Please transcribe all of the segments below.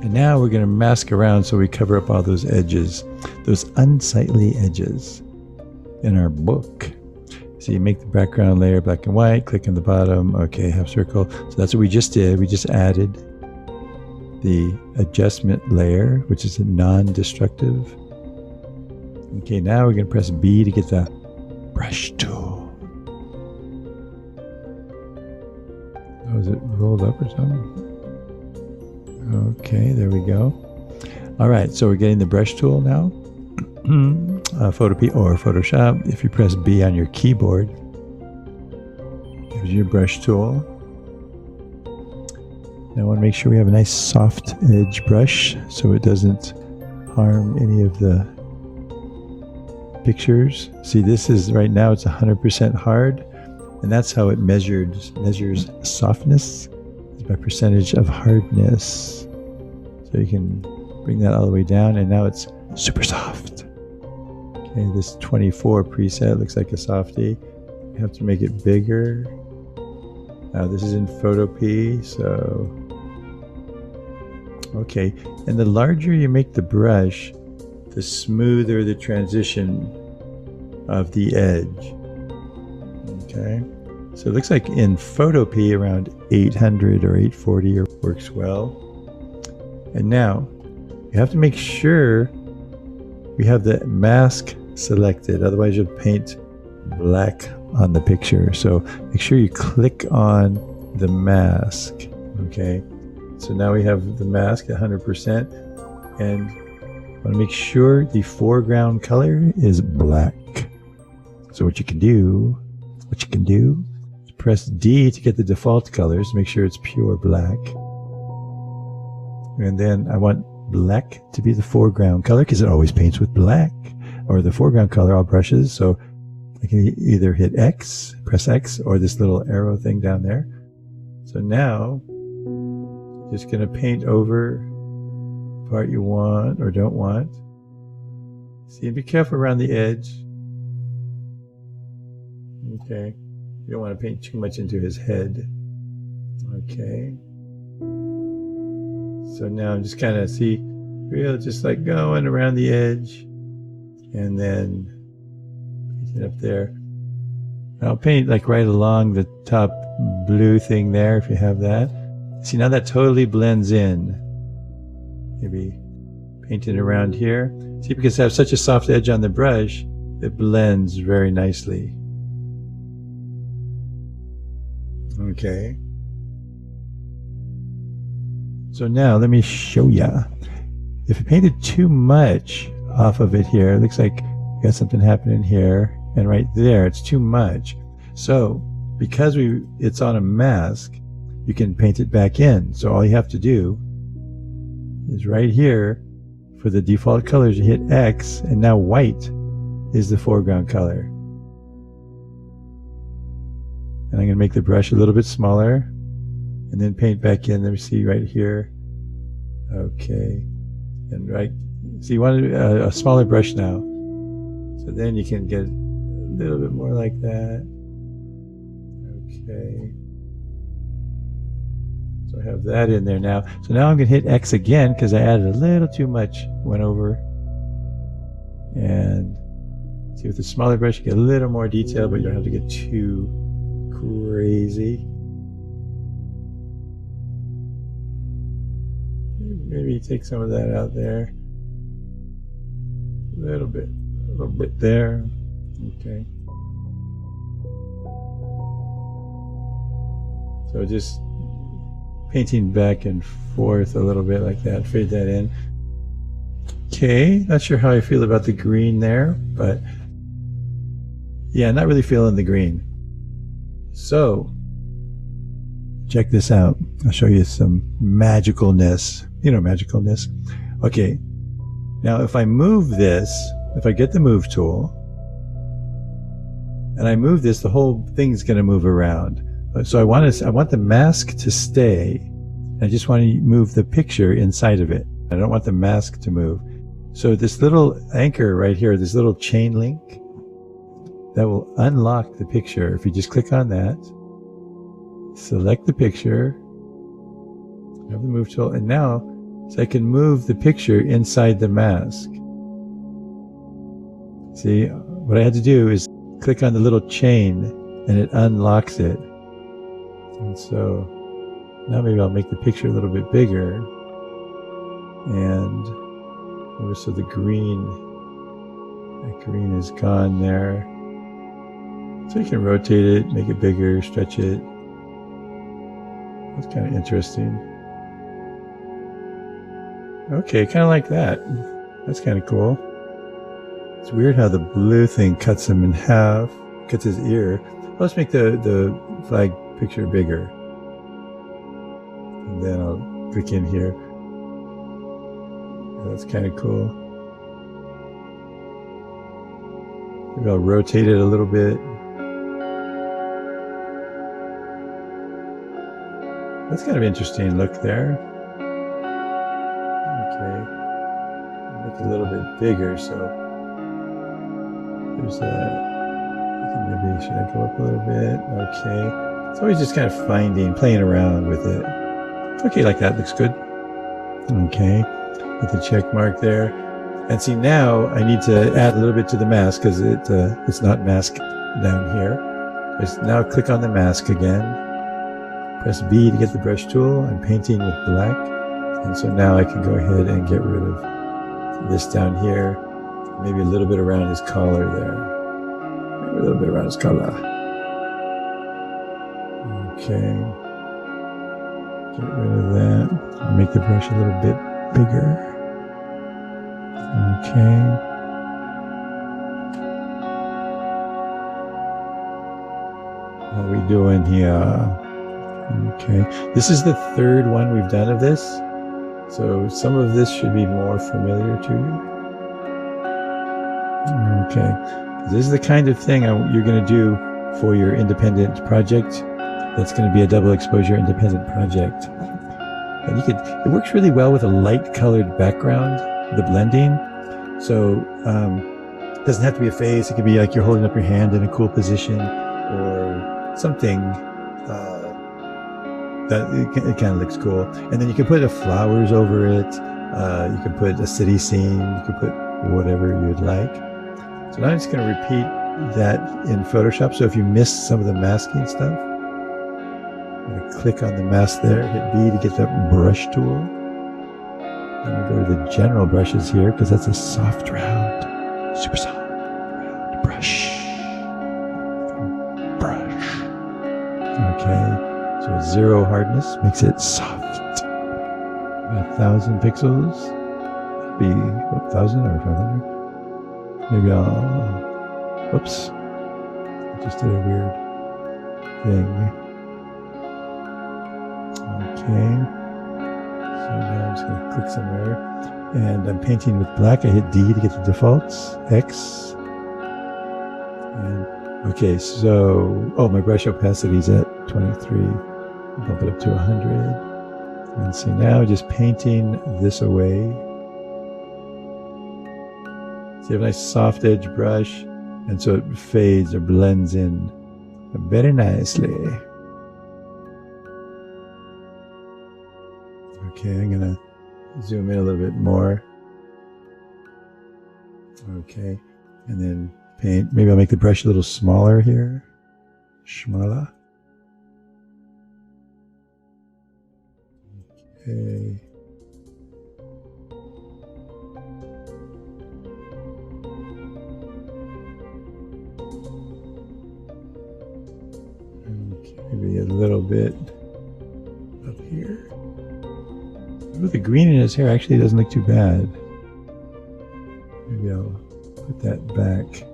And now we're going to mask around so we cover up all those edges, those unsightly edges in our book. So you make the background layer black and white, click on the bottom, okay, half circle. So that's what we just did. We just added the adjustment layer, which is a non-destructive. Okay, now we're going to press B to get the brush tool. Oh, is it rolled up or something? Okay, there we go. All right, so we're getting the brush tool now. Photoshop or Photoshop. If you press B on your keyboard, here's your brush tool. Now I want to make sure we have a nice soft edge brush so it doesn't harm any of the pictures. See, this is right now it's 100% hard, and that's how it measures softness, is by percentage of hardness. So you can bring that all the way down, and now it's super soft. Okay, this 24 preset looks like a softie. You have to make it bigger. Now this is in Photoshop, so okay. And the larger you make the brush, the smoother the transition of the edge. Okay, so it looks like in Photoshop around 800 or 840 works well. And now you have to make sure we have the mask selected, otherwise you'll paint black on the picture. So make sure you click on the mask. Okay, so now we have the mask at 100%, and I want to make sure the foreground color is black. So what you can do is press D to get the default colors, make sure it's pure black. And then I want black to be the foreground color because it always paints with black, or the foreground color, all brushes. So I can either hit X, press X, or this little arrow thing down there. So now, just going to paint over the part you want or don't want. See, and be careful around the edge. Okay, you don't want to paint too much into his head. Okay. So now I'm just kind of just like going around the edge, and then paint it up there. I'll paint like right along the top blue thing there if you have that. See, now that totally blends in. Maybe paint it around here. See, because I have such a soft edge on the brush, it blends very nicely. Okay. So now let me show you. If I painted too much off of it here, it looks like you got something happening here, and right there, it's too much. So because it's on a mask, you can paint it back in. So all you have to do is right here, for the default colors, you hit X, and now white is the foreground color. And I'm going to make the brush a little bit smaller, and then paint back in. Let me see right here. Okay. And right, so you want a smaller brush now. So then you can get a little bit more like that. Okay. So I have that in there now. So now I'm going to hit X again because I added a little too much. Went over. And see, with the smaller brush, you get a little more detail, but you don't have to get too crazy. Maybe take some of that out there. A little bit there. Okay. So just painting back and forth a little bit like that. Fade that in. Okay, not sure how I feel about the green there, but yeah, not really feeling the green. So check this out. I'll show you some magicalness. You know, magicalness. Okay, now if I move this, if I get the move tool and I move this, the whole thing's going to move around. So I want the mask to stay. I just want to move the picture inside of it. I don't want the mask to move. So this little anchor right here, this little chain link, that will unlock the picture. If you just click on that, select the picture, have the move tool, and now So I can move the picture inside the mask. See, what I had to do is click on the little chain and it unlocks it. And so now maybe I'll make the picture a little bit bigger. And so that green is gone there. So you can rotate it, make it bigger, stretch it. That's kind of interesting. Okay, kind of like that. That's kind of cool. It's weird how the blue thing cuts him in half, cuts his ear. Let's make the flag picture bigger. And then I'll click in here. That's kind of cool. Maybe I'll rotate it a little bit. That's kind of interesting look there. Okay. Make it a little bit bigger, so there's that. Maybe should I go up a little bit? Okay. It's always just kind of playing around with it. Okay, like that looks good. Okay. Put the check mark there. And see, now I need to add a little bit to the mask because it's not masked down here. Just now click on the mask again. Press B to get the brush tool. I'm painting with black. And so now I can go ahead and get rid of this down here. Maybe a little bit around his collar there. Maybe a little bit around his collar. Okay. Get rid of that. I'll make the brush a little bit bigger. Okay. What are we doing here? Okay. This is the third one we've done of this. So some of this should be more familiar to you. Okay. This is the kind of thing you're going to do for your independent project. That's going to be a double exposure independent project. And it works really well with a light colored background, the blending. So it doesn't have to be a face. It could be like you're holding up your hand in a cool position or something that it kind of looks cool. And then you can put flowers over it. You can put a city scene. You can put whatever you'd like. So now I'm just going to repeat that in Photoshop. So if you missed some of the masking stuff, I'm going to click on the mask there, hit B to get that brush tool. I'm going to go to the general brushes here because that's a soft round, super soft round brush. Okay, so 0 hardness makes it soft. About 1,000 pixels, maybe 1,000 or 500. Maybe I'll, oops, I just did a weird thing. Okay. So now I'm just going to click somewhere, and I'm painting with black. I hit D to get the defaults, X, and okay, so, my brush opacity is at 23, bump it up to 100, and see now just painting this away. So you have a nice soft edge brush, and so it fades or blends in very nicely. Okay, I'm gonna zoom in a little bit more. Okay, and then paint. Maybe I'll make the brush a little smaller here. Smaller. Okay. Maybe a little bit up here. With the green in his hair, actually doesn't look too bad. Maybe I'll put that back.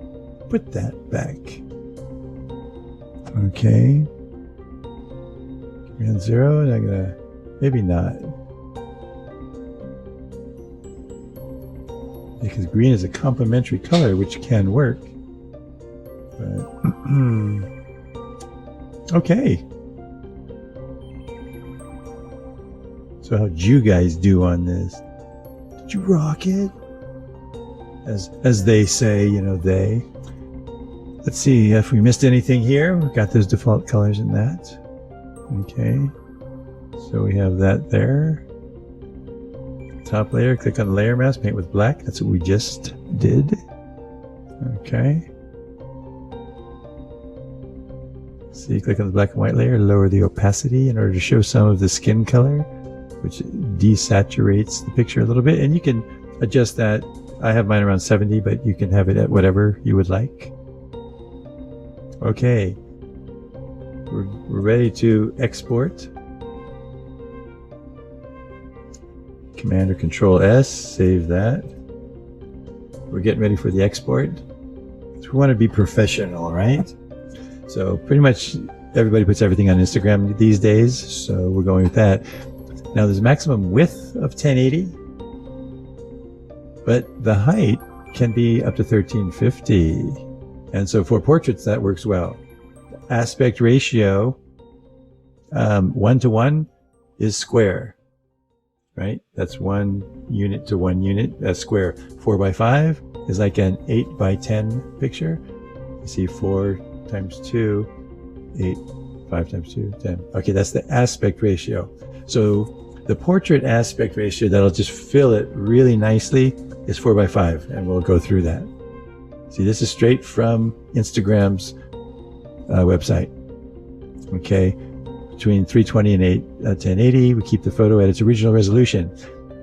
Put that back. Okay. Command 0, and I'm gonna, maybe not. Because green is a complementary color, which can work. But, okay. So how'd you guys do on this? Did you rock it? As they say, they. Let's see if we missed anything here. We've got those default colors in that. Okay. So we have that there. top layer, click on the layer mask, paint with black. That's what we just did. Okay. See, click on the black and white layer, lower the opacity in order to show some of the skin color, which desaturates the picture a little bit. And you can adjust that. I have mine around 70, but you can have it at whatever you would like. Okay. We're ready to export. Command or Control S, save that. We're getting ready for the export. So we want to be professional, right? So pretty much everybody puts everything on Instagram these days, so we're going with that. Now there's a maximum width of 1080, but the height can be up to 1350. And so for portraits, that works well. Aspect ratio, 1:1 is square, right? That's 1 unit to 1 unit, that's square. 4:5 is like an 8:10 picture. You see 4 times 2, 8, 5 times 2, 10. Okay, that's the aspect ratio. So the portrait aspect ratio that'll just fill it really nicely is 4:5, and we'll go through that. See, this is straight from Instagram's website. Okay, between 320 and 1080, we keep the photo at its original resolution.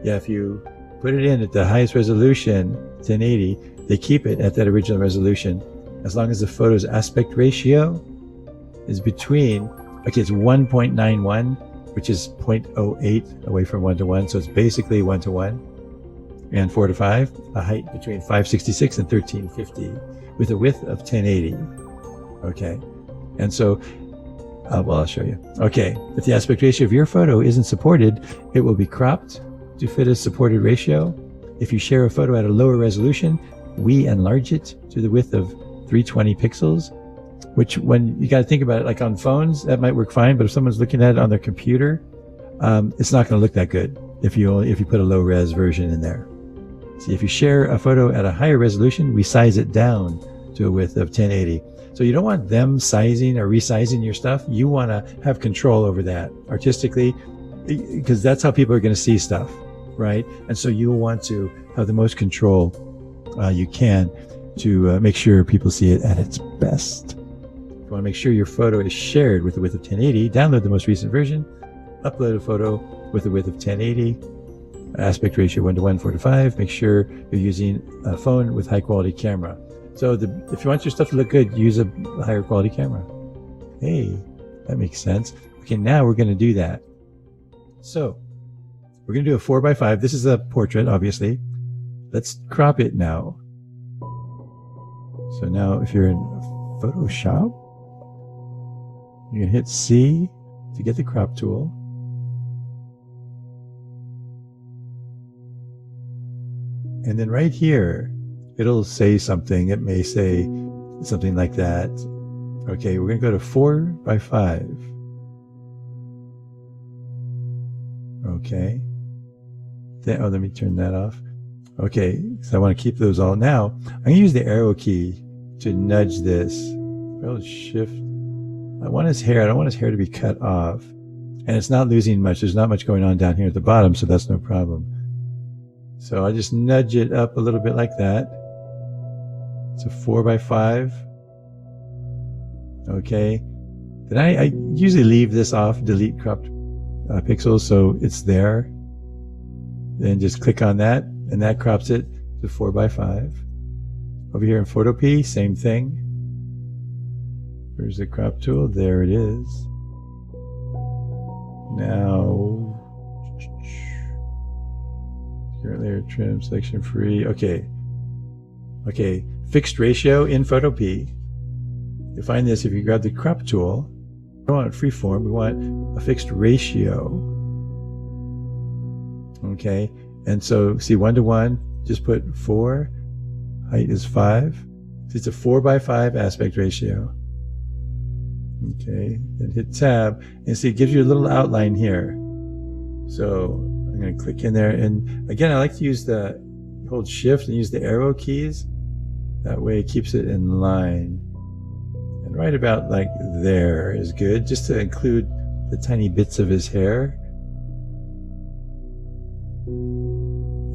Yeah, if you put it in at the highest resolution, 1080, they keep it at that original resolution as long as the photo's aspect ratio is between, okay, it's 1.91, which is 0.08 away from 1:1, so it's basically 1:1, and 4:5, a height between 566 and 1350 with a width of 1080. Okay, and so, well, I'll show you. Okay, if the aspect ratio of your photo isn't supported, it will be cropped to fit a supported ratio. If you share a photo at a lower resolution, we enlarge it to the width of 320 pixels, which, when you got to think about it, like on phones, that might work fine, but if someone's looking at it on their computer, it's not going to look that good if you put a low res version in there. See, if you share a photo at a higher resolution, we size it down to a width of 1080. So you don't want them sizing or resizing your stuff. You want to have control over that artistically, because that's how people are going to see stuff, right? And so you want to have the most control you can to make sure people see it at its best. If you want to make sure your photo is shared with a width of 1080, download the most recent version, upload a photo with a width of 1080, aspect ratio 1:1, 4:5. Make sure you're using a phone with high quality camera. So if you want your stuff to look good, use a higher quality camera. Hey, that makes sense. Okay, now we're going to do that. So we're going to do a 4:5. This is a portrait, obviously. Let's crop it now. So now if you're in Photoshop, you can hit C to get the crop tool. And then right here, it'll say something. It may say something like that. Okay, we're going to go to 4:5. Okay. Then, let me turn that off. Okay, so I want to keep those all. Now, I'm going to use the arrow key to nudge this. Hold Shift. I want his hair. I don't want his hair to be cut off. And it's not losing much. There's not much going on down here at the bottom, so that's no problem. So I just nudge it up a little bit like that. It's a 4:5. Okay. Then I usually leave this off, delete cropped pixels, so it's there. Then just click on that, and that crops it to 4:5. Over here in Photopea, same thing. Where's the crop tool? There it is. Now, current layer trim, selection free. Okay. Okay, fixed ratio in Photopea. You find this if you grab the crop tool. We don't want freeform, we want a fixed ratio. Okay, and so see 1:1, just put 4, height is 5. So it's a 4:5 aspect ratio. Okay, then hit tab, and see it gives you a little outline here. So I'm going to click in there, and again I like to use hold shift and use the arrow keys. That way it keeps it in line. And right about like there is good, just to include the tiny bits of his hair.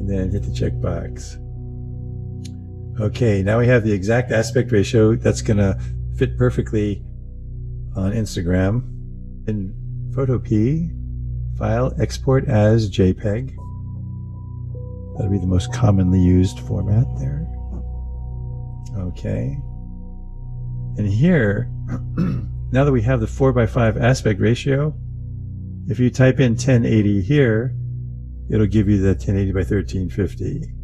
and then hit the checkbox. Okay, now we have the exact aspect ratio that's gonna fit perfectly on Instagram. In Photopea, file, export as JPEG. That'll be the most commonly used format there. Okay. And here, now that we have the 4:5 aspect ratio, if you type in 1080 here, it'll give you the 1080 by 1350.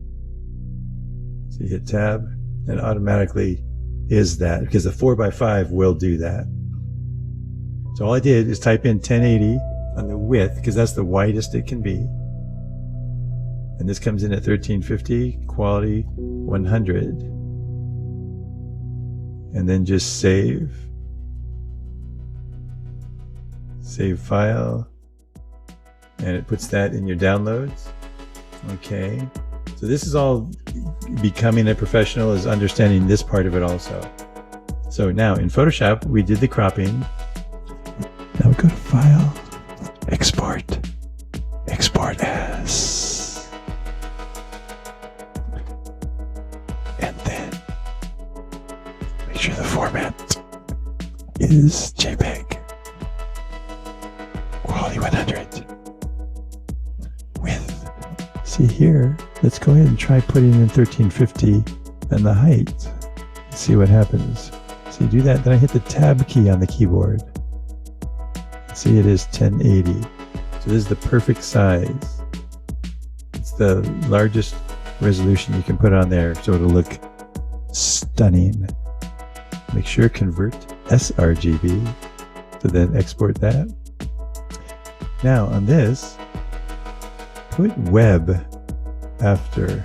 So you hit tab, and automatically is that, because the 4:5 will do that. So all I did is type in 1080 on the width, because that's the widest it can be. And this comes in at 1350, quality 100. And then just save. Save file. And it puts that in your downloads. Okay. So this is all becoming a professional, is understanding this part of it also. So now in Photoshop, we did the cropping. Now we go to File, Export, Export as. And then make sure the format is JPEG. Quality 100. Width. See here, let's go ahead and try putting in 1350 and the height. See what happens. So you do that, then I hit the tab key on the keyboard. See, it is 1080. So this is the perfect size. It's the largest resolution you can put on there, so it'll look stunning. Make sure convert sRGB, so then export that. Now on this, put web after.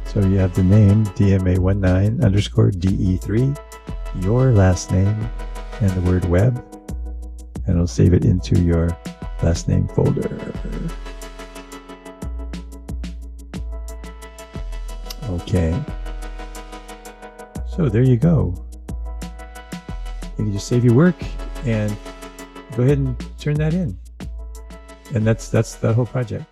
So you have the name DMA19_DE3, your last name, and the word web, and it'll save it into your last name folder. Okay. So there you go. You can just save your work and go ahead and turn that in. And that's that whole project.